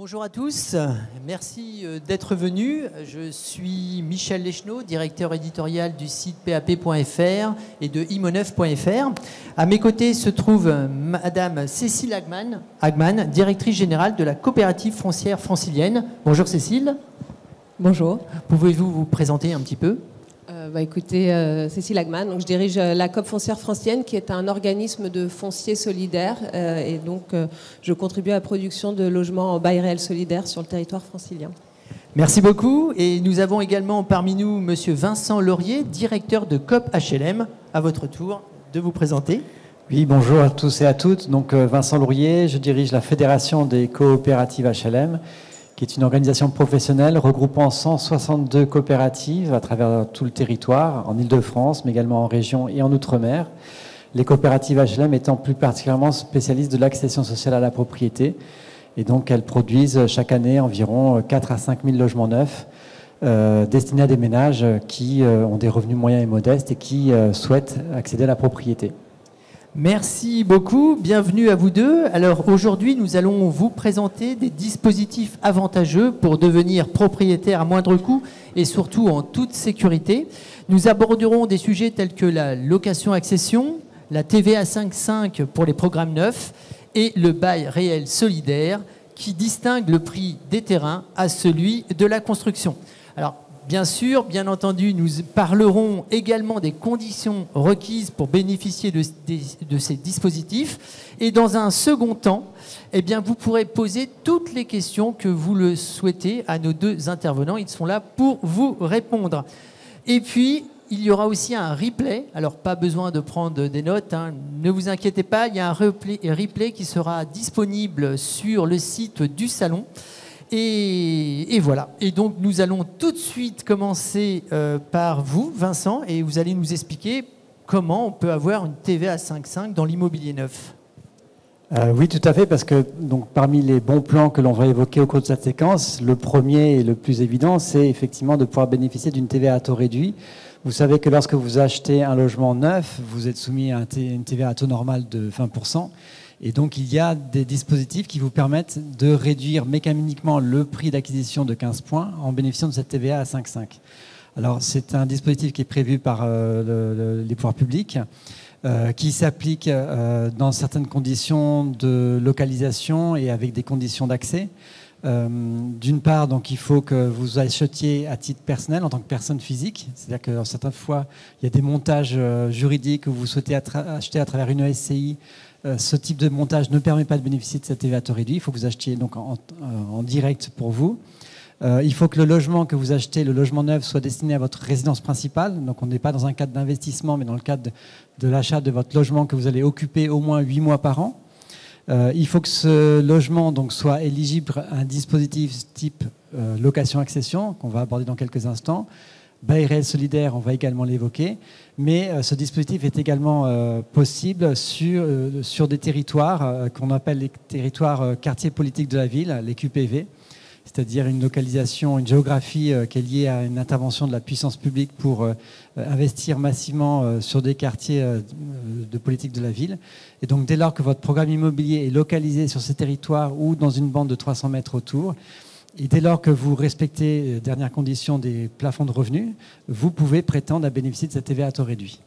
Bonjour à tous, merci d'être venus. Je suis Michel Leschenot, directeur éditorial du site pap.fr et de imo9.fr. À mes côtés se trouve Madame Cécile Hagman, directrice générale de la coopérative foncière francilienne. Bonjour Cécile. Bonjour. Pouvez-vous vous présenter un petit peu ? Écoutez, Cécile Hagman, donc je dirige la COP foncière francilienne qui est un organisme de foncier solidaire et donc je contribue à la production de logements en bail réel solidaire sur le territoire francilien. Merci beaucoup et nous avons également parmi nous Monsieur Vincent Laurier, directeur de COP HLM. À votre tour de vous présenter. Oui, bonjour à tous et à toutes. Donc Vincent Laurier, je dirige la Fédération des coopératives HLM, qui est une organisation professionnelle regroupant 162 coopératives à travers tout le territoire, en Île-de-France, mais également en région et en Outre-mer. Les coopératives HLM étant plus particulièrement spécialistes de l'accession sociale à la propriété. Et donc, elles produisent chaque année environ 4 à 5 000 logements neufs destinés à des ménages qui ont des revenus moyens et modestes et qui souhaitent accéder à la propriété. Merci beaucoup, bienvenue à vous deux. Alors aujourd'hui, nous allons vous présenter des dispositifs avantageux pour devenir propriétaire à moindre coût et surtout en toute sécurité. Nous aborderons des sujets tels que la location-accession, la TVA 5.5 pour les programmes neufs et le bail réel solidaire qui distingue le prix des terrains à celui de la construction. Alors, bien sûr, bien entendu, nous parlerons également des conditions requises pour bénéficier de ces dispositifs. Et dans un second temps, eh bien, vous pourrez poser toutes les questions que vous le souhaitez à nos deux intervenants. Ils sont là pour vous répondre. Et puis, il y aura aussi un replay. Alors, pas besoin de prendre des notes, hein. Ne vous inquiétez pas, il y a un replay qui sera disponible sur le site du salon. Et voilà. Et donc, nous allons tout de suite commencer par vous, Vincent, et vous allez nous expliquer comment on peut avoir une TVA 5.5 dans l'immobilier neuf. Oui, tout à fait, parce que donc, parmi les bons plans que l'on va évoquer au cours de cette séquence, le premier et le plus évident, c'est effectivement de pouvoir bénéficier d'une TVA à taux réduit. Vous savez que lorsque vous achetez un logement neuf, vous êtes soumis à une TVA à taux normal de 20%. Et donc, il y a des dispositifs qui vous permettent de réduire mécaniquement le prix d'acquisition de 15 points en bénéficiant de cette TVA à 5,5. Alors, c'est un dispositif qui est prévu par les pouvoirs publics, qui s'applique dans certaines conditions de localisation et avec des conditions d'accès. D'une part, donc, il faut que vous achetiez à titre personnel en tant que personne physique. C'est-à-dire que certaines fois, il y a des montages juridiques que vous souhaitez acheter à travers une SCI. Ce type de montage ne permet pas de bénéficier de cette TVA à taux réduit. Il faut que vous achetiez donc en direct pour vous. Il faut que le logement que vous achetez, le logement neuf, soit destiné à votre résidence principale. Donc on n'est pas dans un cadre d'investissement, mais dans le cadre de l'achat de votre logement que vous allez occuper au moins 8 mois par an. Il faut que ce logement donc, soit éligible à un dispositif type location-accession, qu'on va aborder dans quelques instants. Bail réel solidaire, on va également l'évoquer, mais ce dispositif est également possible sur des territoires qu'on appelle les territoires quartiers politiques de la ville, les QPV, c'est-à-dire une localisation, une géographie qui est liée à une intervention de la puissance publique pour investir massivement sur des quartiers de politique de la ville. Et donc dès lors que votre programme immobilier est localisé sur ces territoires ou dans une bande de 300 mètres autour, et dès lors que vous respectez, dernière condition, des plafonds de revenus, vous pouvez prétendre à bénéficier de cette TVA à taux réduit.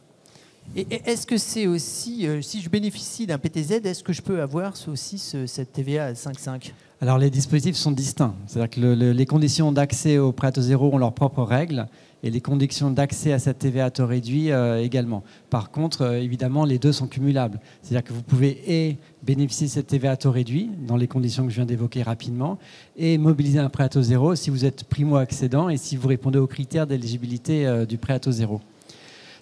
Et est-ce que c'est aussi, si je bénéficie d'un PTZ, est-ce que je peux avoir aussi cette TVA à 5,5 ? Alors les dispositifs sont distincts. C'est-à-dire que les conditions d'accès au prêt à taux zéro ont leurs propres règles et les conditions d'accès à cette TVA à taux réduit également. Par contre, évidemment, les deux sont cumulables. C'est-à-dire que vous pouvez bénéficier de cette TVA à taux réduit dans les conditions que je viens d'évoquer rapidement et mobiliser un prêt à taux zéro si vous êtes primo-accédant et si vous répondez aux critères d'éligibilité du prêt à taux zéro.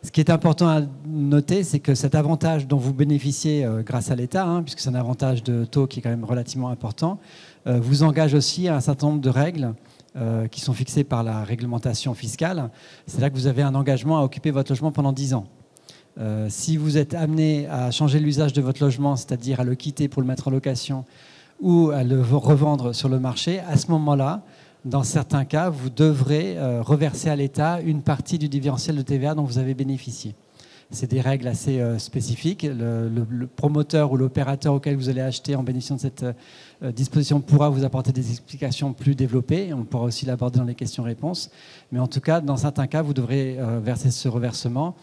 Ce qui est important à noter, c'est que cet avantage dont vous bénéficiez grâce à l'État, puisque c'est un avantage de taux qui est quand même relativement important, vous engage aussi à un certain nombre de règles qui sont fixées par la réglementation fiscale. C'est là que vous avez un engagement à occuper votre logement pendant 10 ans. Si vous êtes amené à changer l'usage de votre logement, c'est-à-dire à le quitter pour le mettre en location ou à le revendre sur le marché, à ce moment-là, dans certains cas, vous devrez reverser à l'État une partie du différentiel de TVA dont vous avez bénéficié. C'est des règles assez spécifiques. Le promoteur ou l'opérateur auquel vous allez acheter en bénéficiant de cette disposition pourra vous apporter des explications plus développées. On pourra aussi l'aborder dans les questions-réponses. Mais en tout cas, dans certains cas, vous devrez verser ce reversement.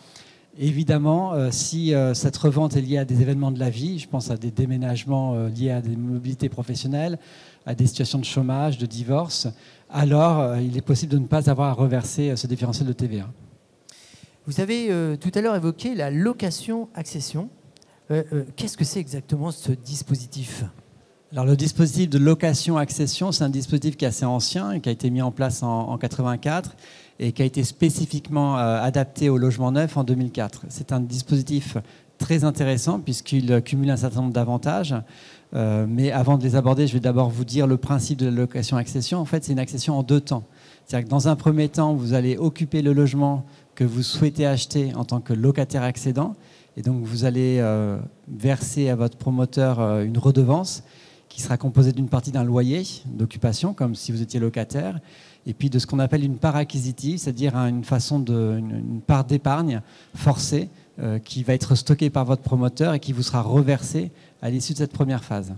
Évidemment, si cette revente est liée à des événements de la vie, je pense à des déménagements liés à des mobilités professionnelles, à des situations de chômage, de divorce, alors il est possible de ne pas avoir à reverser ce différentiel de TVA. Vous avez tout à l'heure évoqué la location-accession. Qu'est-ce que c'est exactement ce dispositif ? Alors, le dispositif de location-accession, c'est un dispositif qui est assez ancien et qui a été mis en place en 84 et qui a été spécifiquement adapté au logement neuf en 2004. C'est un dispositif très intéressant puisqu'il cumule un certain nombre d'avantages. Mais avant de les aborder, je vais d'abord vous dire le principe de la location-accession. En fait, c'est une accession en 2 temps. C'est-à-dire que dans un premier temps, vous allez occuper le logement que vous souhaitez acheter en tant que locataire accédant. Et donc, vous allez verser à votre promoteur une redevance qui sera composée d'une partie d'un loyer d'occupation, comme si vous étiez locataire, et puis de ce qu'on appelle une part acquisitive, c'est-à-dire une part d'épargne forcée qui va être stockée par votre promoteur et qui vous sera reversée à l'issue de cette première phase.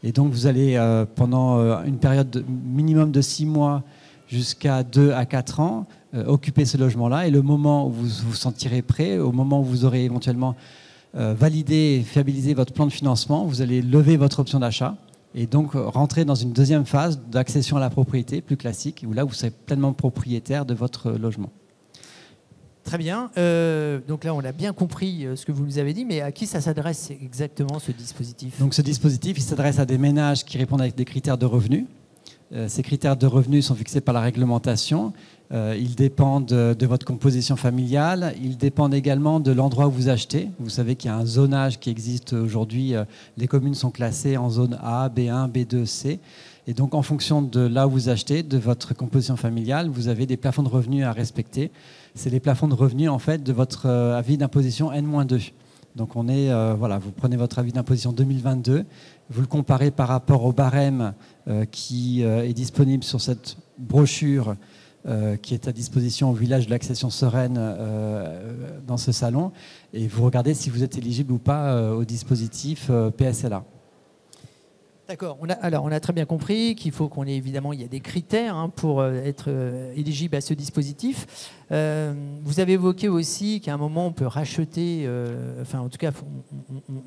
Et donc, vous allez, pendant une période minimum de 6 mois jusqu'à 2 à 4 ans, occuper ce logement-là. Et le moment où vous vous sentirez prêt, au moment où vous aurez éventuellement validé et fiabilisé votre plan de financement, vous allez lever votre option d'achat et donc rentrer dans une deuxième phase d'accession à la propriété, plus classique, où là, vous serez pleinement propriétaire de votre logement. Très bien. Donc là, on a bien compris ce que vous nous avez dit, mais à qui ça s'adresse exactement, ce dispositif ? Donc, ce dispositif, il s'adresse à des ménages qui répondent avec des critères de revenus. Ces critères de revenus sont fixés par la réglementation. Ils dépendent de votre composition familiale. Ils dépendent également de l'endroit où vous achetez. Vous savez qu'il y a un zonage qui existe aujourd'hui. Les communes sont classées en zone A, B1, B2, C. Et donc, en fonction de là où vous achetez, de votre composition familiale, vous avez des plafonds de revenus à respecter. C'est les plafonds de revenus, en fait, de votre avis d'imposition N-2. Donc, vous prenez votre avis d'imposition 2022, vous le comparez par rapport au barème qui est disponible sur cette brochure qui est à disposition au village de l'accession sereine dans ce salon, et vous regardez si vous êtes éligible ou pas au dispositif PSLA. D'accord. On a très bien compris qu'il faut qu'on ait, évidemment, il y a des critères pour être éligible à ce dispositif. Vous avez évoqué aussi qu'à un moment, on peut racheter, en tout cas,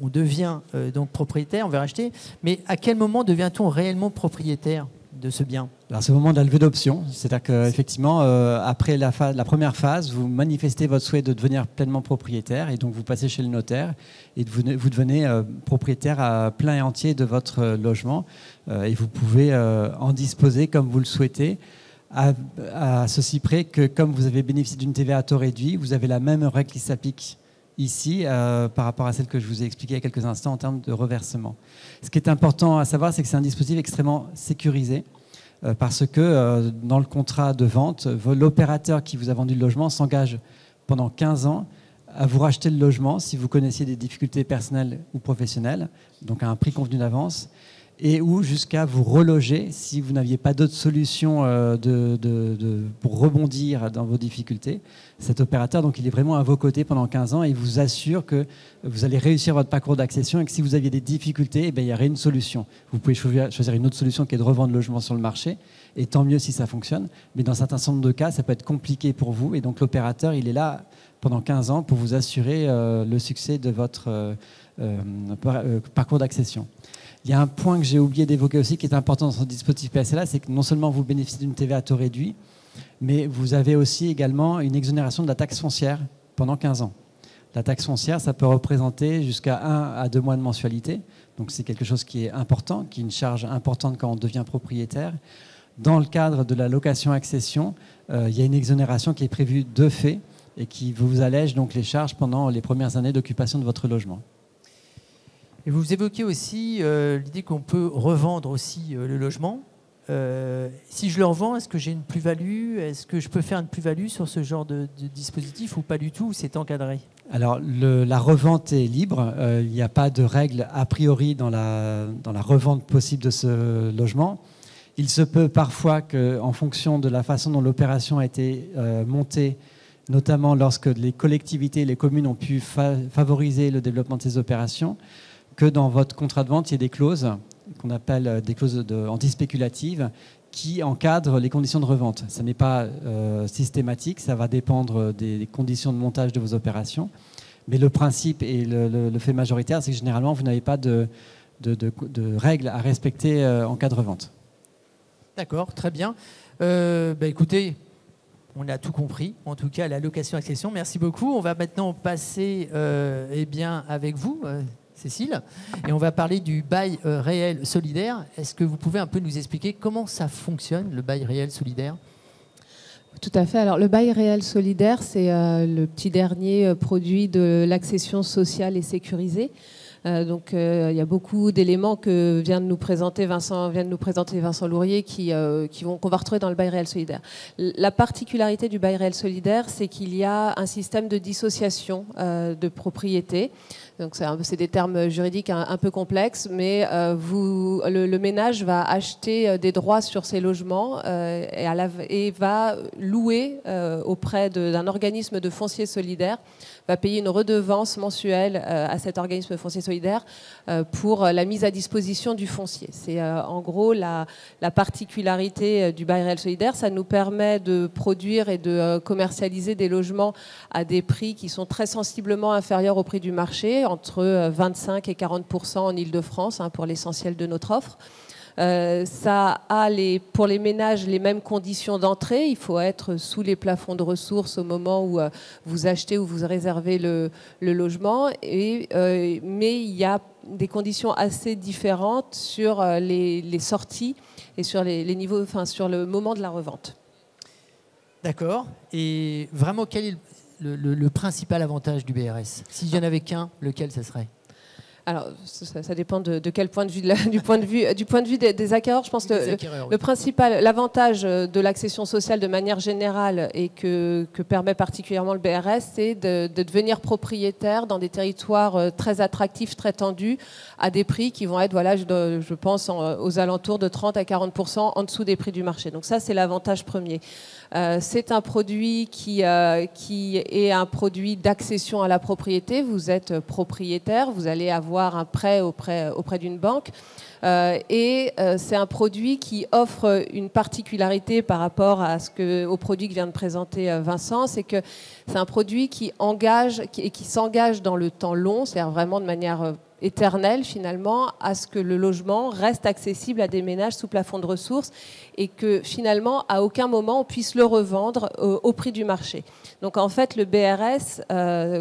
on devient donc propriétaire, on va racheter. Mais à quel moment devient-on réellement propriétaire de ce bien ? Alors, c'est au moment de la levée d'option. C'est-à-dire qu'effectivement, après la première phase, vous manifestez votre souhait de devenir pleinement propriétaire et donc vous passez chez le notaire et vous devenez propriétaire à plein et entier de votre logement et vous pouvez en disposer comme vous le souhaitez, à ceci près que comme vous avez bénéficié d'une TVA à taux réduit, vous avez la même règle qui s'applique ici par rapport à celle que je vous ai expliquée il y a quelques instants en termes de reversement. Ce qui est important à savoir, c'est que c'est un dispositif extrêmement sécurisé parce que dans le contrat de vente, l'opérateur qui vous a vendu le logement s'engage pendant 15 ans à vous racheter le logement si vous connaissiez des difficultés personnelles ou professionnelles, donc à un prix convenu d'avance, et ou jusqu'à vous reloger si vous n'aviez pas d'autre solution pour rebondir dans vos difficultés. Cet opérateur, donc, il est vraiment à vos côtés pendant 15 ans et il vous assure que vous allez réussir votre parcours d'accession et que si vous aviez des difficultés, il y aurait une solution. Vous pouvez choisir une autre solution qui est de revendre le logement sur le marché, et tant mieux si ça fonctionne. Mais dans certains nombre de cas, ça peut être compliqué pour vous et donc l'opérateur, il est là pendant 15 ans pour vous assurer le succès de votre parcours d'accession. Il y a un point que j'ai oublié d'évoquer aussi qui est important dans ce dispositif PSLA, c'est que non seulement vous bénéficiez d'une TVA à taux réduit, mais vous avez aussi également une exonération de la taxe foncière pendant 15 ans. La taxe foncière, ça peut représenter jusqu'à 1 à 2 mois de mensualité. Donc c'est quelque chose qui est important, qui est une charge importante quand on devient propriétaire. Dans le cadre de la location-accession, il y a une exonération qui est prévue de fait et qui vous allège donc les charges pendant les premières années d'occupation de votre logement. Et vous évoquez aussi l'idée qu'on peut revendre aussi le logement. Si je le revends, est-ce que j'ai une plus-value ? Est-ce que je peux faire une plus-value sur ce genre de dispositif ou pas du tout ? C'est encadré ? Alors, la revente est libre. Il n'y a pas de règle a priori dans la revente possible de ce logement. Il se peut parfois qu'en fonction de la façon dont l'opération a été montée, notamment lorsque les collectivités, les communes ont pu favoriser le développement de ces opérations, que dans votre contrat de vente, il y ait des clauses qu'on appelle des clauses antispéculatives qui encadrent les conditions de revente. Ça n'est pas systématique, ça va dépendre des conditions de montage de vos opérations. Mais le principe et le fait majoritaire, c'est que généralement, vous n'avez pas de règles à respecter en cas de revente. D'accord, très bien. Écoutez, on a tout compris, en tout cas la location-accession. Merci beaucoup. On va maintenant passer avec vous, Cécile, et on va parler du bail réel solidaire. Est-ce que vous pouvez un peu nous expliquer comment ça fonctionne, le bail réel solidaire ? Tout à fait. Alors, le bail réel solidaire, c'est le petit dernier produit de l'accession sociale et sécurisée. Il y a beaucoup d'éléments que vient de nous présenter Vincent Lourier qu'on va retrouver dans le bail réel solidaire. La particularité du bail réel solidaire, c'est qu'il y a un système de dissociation de propriété. Donc c'est des termes juridiques un peu complexes, mais le ménage va acheter des droits sur ses logements et va louer auprès d'un organisme de foncier solidaire, va payer une redevance mensuelle à cet organisme de foncier solidaire pour la mise à disposition du foncier. C'est en gros la particularité du bail réel solidaire. Ça nous permet de produire et de commercialiser des logements à des prix qui sont très sensiblement inférieurs au prix du marché, entre 25 et 40% en Île-de-France, pour l'essentiel de notre offre. Ça a pour les ménages les mêmes conditions d'entrée. Il faut être sous les plafonds de ressources au moment où vous achetez ou vous réservez le logement. Mais il y a des conditions assez différentes sur les sorties et sur les niveaux, sur le moment de la revente. D'accord. Et vraiment, quel est le principal avantage du BRS? S'il n'y en avait qu'un, lequel ce serait? Alors, ça dépend de quel point de vue, du point de vue des acquéreurs. Je pense que le principal, l'avantage de l'accession sociale de manière générale et que permet particulièrement le BRS, c'est de devenir propriétaire dans des territoires très attractifs, très tendus, à des prix qui vont être, voilà, je pense, aux alentours de 30 à 40% en dessous des prix du marché. Donc ça, c'est l'avantage premier. C'est un produit qui est un produit d'accession à la propriété. Vous êtes propriétaire, vous allez avoir un prêt auprès d'une banque. C'est un produit qui offre une particularité par rapport au produit que vient de présenter Vincent, c'est que c'est un produit qui s'engage dans le temps long, c'est-à-dire vraiment de manière éternelle finalement, à ce que le logement reste accessible à des ménages sous plafond de ressources et que finalement à aucun moment on puisse le revendre au prix du marché. Donc en fait le BRS,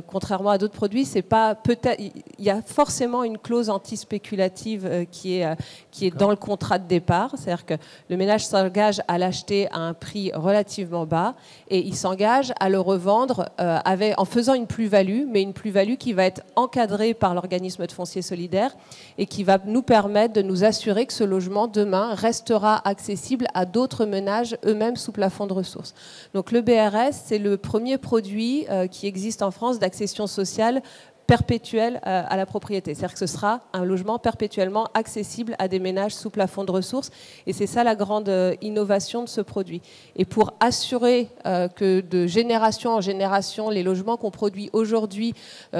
contrairement à d'autres produits, c'est pas peut-être, il y a forcément une clause anti-spéculative qui est dans le contrat de départ, c'est-à-dire que le ménage s'engage à l'acheter à un prix relativement bas et il s'engage à le revendre en faisant une plus-value, mais une plus-value qui va être encadrée par l'organisme de foncier solidaire et qui va nous permettre de nous assurer que ce logement demain restera accessible à d'autres ménages eux-mêmes sous plafond de ressources. Donc le BRS, c'est le premier produit qui existe en France d'accession sociale perpétuelle à la propriété. C'est-à-dire que ce sera un logement perpétuellement accessible à des ménages sous plafond de ressources. Et c'est ça la grande innovation de ce produit. Et pour assurer que de génération en génération, les logements qu'on produit aujourd'hui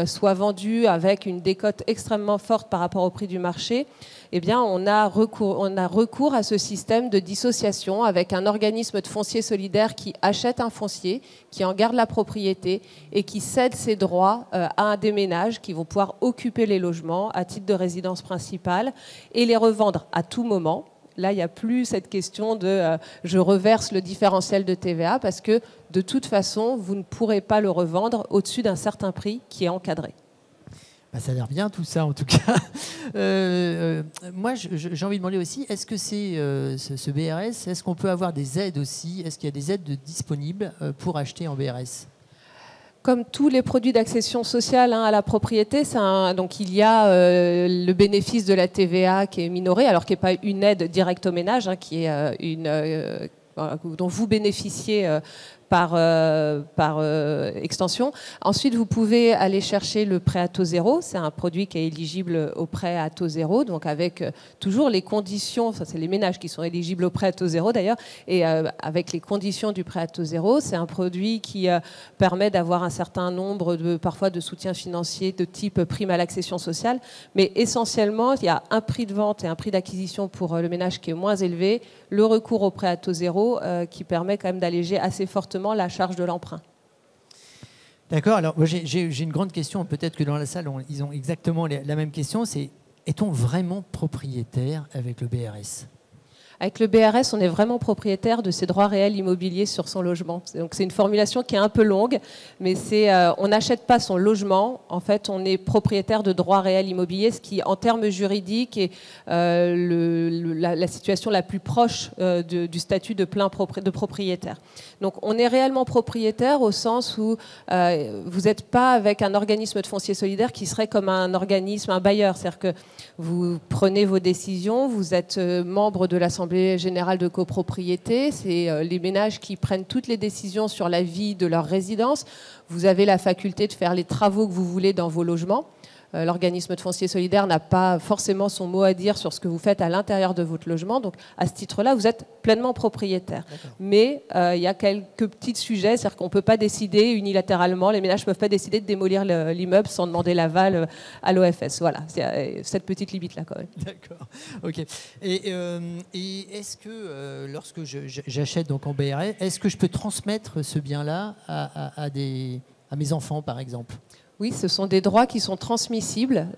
soient vendus avec une décote extrêmement forte par rapport au prix du marché, eh bien, on a recours à ce système de dissociation avec un organisme de foncier solidaire qui achète un foncier, qui en garde la propriété et qui cède ses droits à des ménages qui vont pouvoir occuper les logements à titre de résidence principale et les revendre à tout moment. Là, il n'y a plus cette question de je reverse le différentiel de TVA parce que de toute façon, vous ne pourrez pas le revendre au-dessus d'un certain prix qui est encadré. Ça a l'air bien tout ça en tout cas. Moi j'ai envie de demander aussi, est-ce que ce BRS, est-ce qu'on peut avoir des aides aussi? Est-ce qu'il y a des aides disponibles pour acheter en BRS? Comme tous les produits d'accession sociale à la propriété, donc il y a le bénéfice de la TVA qui est minoré, alors qui n'est pas une aide directe au ménage, qui est dont vous bénéficiez par extension. Ensuite, vous pouvez aller chercher le prêt à taux zéro. C'est un produit qui est éligible au prêt à taux zéro, donc avec toujours les conditions, enfin, c'est les ménages qui sont éligibles au prêt à taux zéro d'ailleurs, et avec les conditions du prêt à taux zéro. C'est un produit qui permet d'avoir un certain nombre parfois de soutiens financiers de type prime à l'accession sociale, mais essentiellement, il y a un prix de vente et un prix d'acquisition pour le ménage qui est moins élevé, le recours au prêt à taux zéro qui permet quand même d'alléger assez fortement la charge de l'emprunt. D'accord, alors j'ai une grande question, peut-être que dans la salle ils ont exactement la même question, c'est est-on vraiment propriétaire avec le BRS ? Avec le BRS, on est vraiment propriétaire de ses droits réels immobiliers sur son logement. Donc c'est une formulation qui est un peu longue, mais on n'achète pas son logement. En fait, on est propriétaire de droits réels immobiliers, ce qui, en termes juridiques, est la situation la plus proche du statut de propriétaire. Donc on est réellement propriétaire au sens où vous n'êtes pas avec un organisme de foncier solidaire qui serait comme un organisme, un bailleur. C'est-à-dire que vous prenez vos décisions, vous êtes membre de l'Assemblée générale de copropriété, c'est les ménages qui prennent toutes les décisions sur la vie de leur résidence. Vous avez la faculté de faire les travaux que vous voulez dans vos logements. L'organisme de foncier solidaire n'a pas forcément son mot à dire sur ce que vous faites à l'intérieur de votre logement. Donc, à ce titre-là, vous êtes pleinement propriétaire. Mais il y a quelques petits sujets, c'est-à-dire qu'on ne peut pas décider unilatéralement, les ménages ne peuvent pas décider de démolir l'immeuble sans demander l'aval à l'OFS. Voilà, c'est cette petite limite-là quand même. D'accord, ok. Et est-ce que lorsque j'achète donc en BRS, est-ce que je peux transmettre ce bien-là à mes enfants, par exemple ? Oui, ce sont des droits qui sont transmissibles.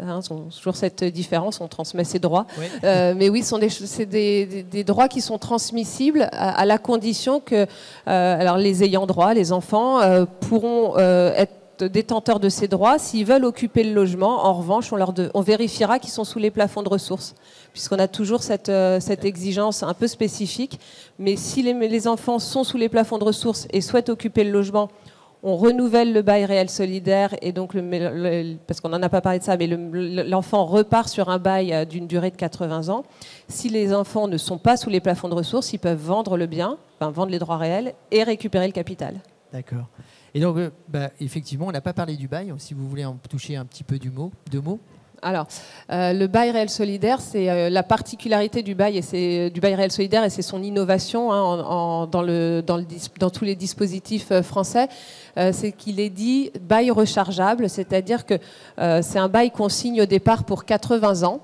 Toujours cette différence, on transmet ses droits. Oui. Mais oui, c'est des droits qui sont transmissibles à la condition que alors les ayants droit, les enfants, pourront être détenteurs de ces droits s'ils veulent occuper le logement. En revanche, on vérifiera qu'ils sont sous les plafonds de ressources, puisqu'on a toujours cette exigence un peu spécifique. Mais si les enfants sont sous les plafonds de ressources et souhaitent occuper le logement, on renouvelle le bail réel solidaire et donc parce qu'on n'en a pas parlé de ça, mais l'enfant repart sur un bail d'une durée de 80 ans. Si les enfants ne sont pas sous les plafonds de ressources, ils peuvent vendre le bien, vendre les droits réels et récupérer le capital. D'accord. Et donc, effectivement, on n'a pas parlé du bail. Si vous voulez en toucher un petit peu deux mots. Alors, le bail réel solidaire, c'est la particularité du bail réel solidaire, et c'est son innovation dans tous les dispositifs français. C'est qu'il est dit bail rechargeable, c'est-à-dire que c'est un bail qu'on signe au départ pour 80 ans.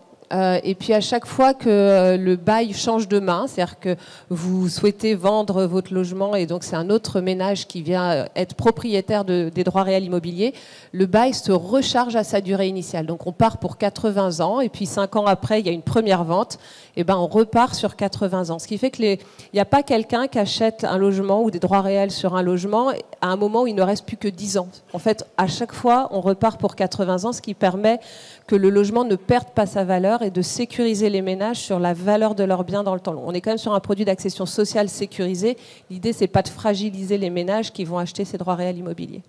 Et puis à chaque fois que le bail change de main, c'est-à-dire que vous souhaitez vendre votre logement et donc c'est un autre ménage qui vient être propriétaire des droits réels immobiliers, le bail se recharge à sa durée initiale. Donc on part pour 80 ans et puis 5 ans après, il y a une première vente, et on repart sur 80 ans. Ce qui fait qu'il n'y a pas quelqu'un qui achète un logement ou des droits réels sur un logement à un moment où il ne reste plus que 10 ans. En fait, à chaque fois, on repart pour 80 ans, ce qui permet que le logement ne perde pas sa valeur et de sécuriser les ménages sur la valeur de leurs biens dans le temps long. On est quand même sur un produit d'accession sociale sécurisé. L'idée, c'est pas de fragiliser les ménages qui vont acheter ces droits réels immobiliers.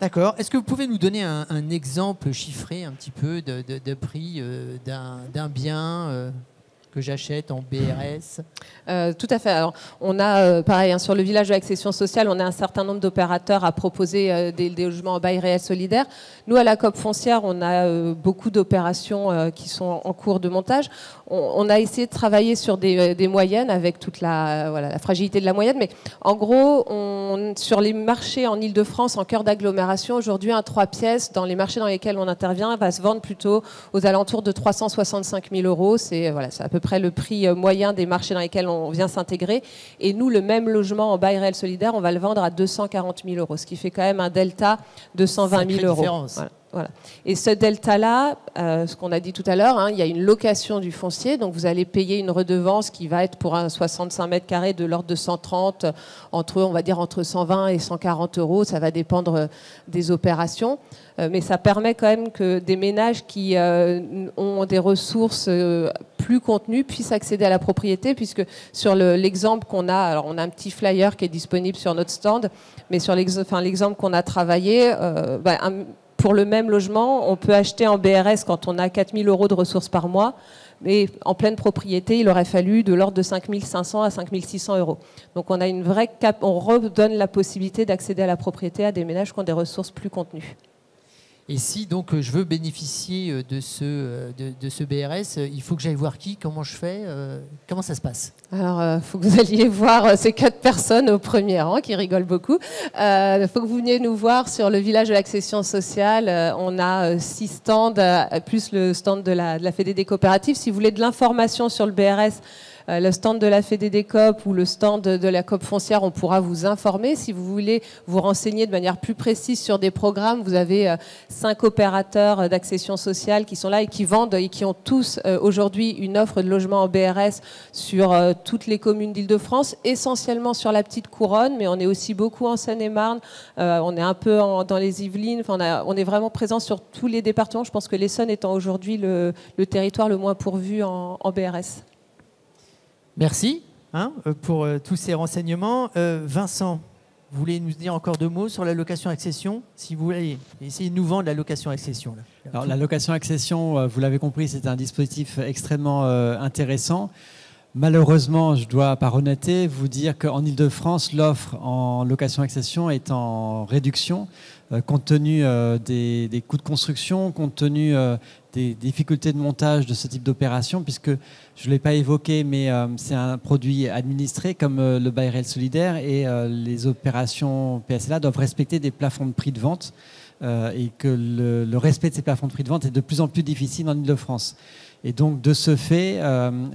D'accord. Est-ce que vous pouvez nous donner un exemple chiffré un petit peu de prix d'un bien que j'achète en BRS? Tout à fait. Alors, on a, pareil, sur le village de l'accession sociale, on a un certain nombre d'opérateurs à proposer des logements en bail réel solidaire. Nous, à la COP foncière, on a beaucoup d'opérations qui sont en cours de montage. On a essayé de travailler sur des moyennes avec toute la fragilité de la moyenne. Mais en gros, sur les marchés en Ile-de-France, en cœur d'agglomération, aujourd'hui, un 3 pièces, dans les marchés dans lesquels on intervient, va se vendre plutôt aux alentours de 365 000 €. C'est à peu près le prix moyen des marchés dans lesquels on vient s'intégrer. Et nous, le même logement en bail réel solidaire, on va le vendre à 240 000 €, ce qui fait quand même un delta de 120 000 €. Voilà. Et ce delta-là, ce qu'on a dit tout à l'heure, il y a une location du foncier, donc vous allez payer une redevance qui va être pour un 65 mètres carrés de l'ordre de 130, entre 120 et 140 €, ça va dépendre des opérations. Mais ça permet quand même que des ménages qui ont des ressources plus contenues puissent accéder à la propriété, puisque sur l'exemple qu'on a, alors on a un petit flyer qui est disponible sur notre stand, mais sur l'exemple qu'on a travaillé, pour le même logement, on peut acheter en BRS quand on a 4 000 € de ressources par mois, Et en pleine propriété, il aurait fallu de l'ordre de 5 500 à 5 600 euros. Donc on a une vraie on redonne la possibilité d'accéder à la propriété à des ménages qui ont des ressources plus contenues. Et si donc je veux bénéficier de ce BRS, il faut que j'aille voir qui? Comment je fais? Comment ça se passe? Alors, il faut que vous alliez voir ces 4 personnes au premier rang qui rigolent beaucoup. Il faut que vous veniez nous voir sur le village de l'accession sociale. On a 6 stands, plus le stand de la Fédé des coopératives. Si vous voulez de l'information sur le BRS, le stand de la Fédé des coop ou le stand de la coop foncière, on pourra vous informer. Si vous voulez vous renseigner de manière plus précise sur des programmes, vous avez 5 opérateurs d'accession sociale qui sont là et qui vendent et qui ont tous aujourd'hui une offre de logement en BRS sur toutes les communes d'Île-de-France, essentiellement sur la petite couronne, mais on est aussi beaucoup en Seine-et-Marne, on est un peu dans les Yvelines, enfin, on est vraiment présent sur tous les départements. Je pense que l'Essonne étant aujourd'hui le territoire le moins pourvu en BRS. Merci pour tous ces renseignements. Vincent, vous voulez nous dire encore 2 mots sur la location-accession? Si vous voulez essayer de nous vendre la location-accession. Alors, la location-accession, vous l'avez compris, c'est un dispositif extrêmement intéressant. Malheureusement, je dois par honnêteté vous dire qu'en Ile-de-France, l'offre en location-accession est en réduction, compte tenu des coûts de construction, compte tenu des difficultés de montage de ce type d'opération, puisque je ne l'ai pas évoqué, mais c'est un produit administré comme le bail réel solidaire, et les opérations PSLA doivent respecter des plafonds de prix de vente, et que le respect de ces plafonds de prix de vente est de plus en plus difficile en Ile-de-France. Et donc, de ce fait,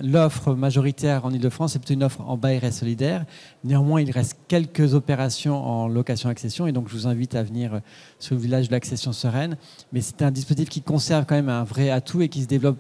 l'offre majoritaire en Ile-de-France est plutôt une offre en bail réel solidaire. Néanmoins, il reste quelques opérations en location-accession, et donc je vous invite à venir sur le village de l'accession sereine. Mais c'est un dispositif qui conserve quand même un vrai atout et qui se développe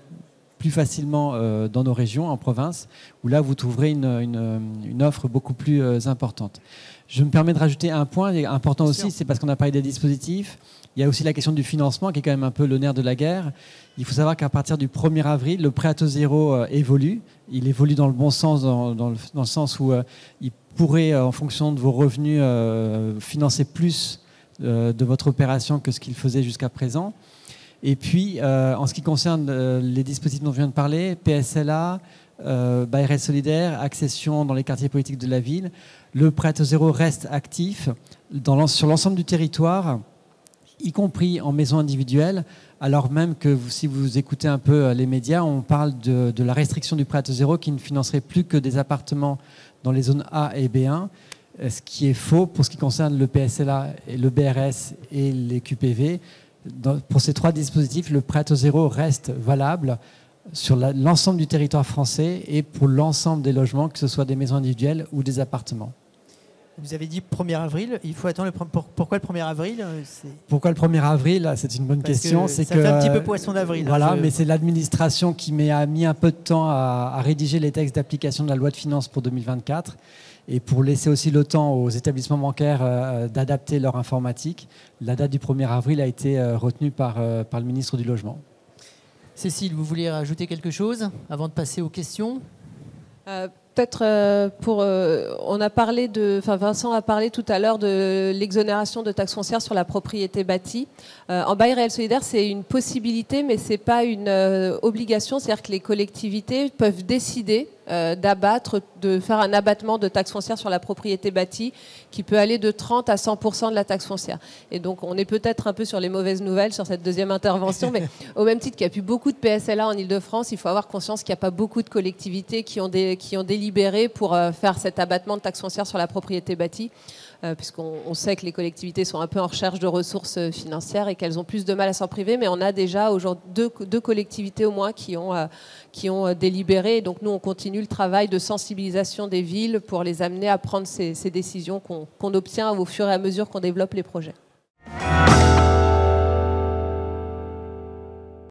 plus facilement dans nos régions, en province, où là, vous trouverez une offre beaucoup plus importante. Je me permets de rajouter un point important aussi, c'est parce qu'on a parlé des dispositifs. Il y a aussi la question du financement qui est quand même un peu le nerf de la guerre. Il faut savoir qu'à partir du 1er avril, le prêt à taux zéro évolue. Il évolue dans le bon sens, dans le sens où il pourrait, en fonction de vos revenus, financer plus de votre opération que ce qu'il faisait jusqu'à présent. Et puis, en ce qui concerne les dispositifs dont je viens de parler, PSLA, bail réel solidaire, accession dans les quartiers politiques de la ville, le prêt à taux zéro reste actif sur l'ensemble du territoire, y compris en maison individuelle, alors même que si vous écoutez un peu les médias, on parle de la restriction du prêt à taux zéro qui ne financerait plus que des appartements dans les zones A et B1, ce qui est faux pour ce qui concerne le PSLA, et le BRS et les QPV. Pour ces 3 dispositifs, le prêt à taux zéro reste valable sur l'ensemble du territoire français et pour l'ensemble des logements, que ce soit des maisons individuelles ou des appartements. Vous avez dit 1er avril, il faut attendre pourquoi le 1er avril? Pourquoi le 1er avril? C'est une bonne question. Ça fait un petit peu poisson d'avril. Voilà, mais c'est l'administration qui a mis un peu de temps à rédiger les textes d'application de la loi de finances pour 2024. Et pour laisser aussi le temps aux établissements bancaires d'adapter leur informatique, la date du 1er avril a été retenue par le ministre du Logement. Cécile, vous vouliez rajouter quelque chose avant de passer aux questions? Peut-être on a parlé Vincent a parlé tout à l'heure de l'exonération de taxes foncières sur la propriété bâtie. En bail réel solidaire, c'est une possibilité, mais c'est pas une obligation. C'est-à-dire que les collectivités peuvent décider de faire un abattement de taxes foncières sur la propriété bâtie qui peut aller de 30 à 100% de la taxe foncière. Et donc, on est peut-être un peu sur les mauvaises nouvelles sur cette deuxième intervention, mais au même titre qu'il n'y a plus beaucoup de PSLA en Ile-de-France, il faut avoir conscience qu'il n'y a pas beaucoup de collectivités qui ont délibéré pour faire cet abattement de taxes foncières sur la propriété bâtie. Puisqu'on sait que les collectivités sont un peu en recherche de ressources financières et qu'elles ont plus de mal à s'en priver, mais on a déjà aujourd'hui deux collectivités au moins qui ont délibéré. Et donc nous, on continue le travail de sensibilisation des villes pour les amener à prendre ces décisions qu'on obtient au fur et à mesure qu'on développe les projets.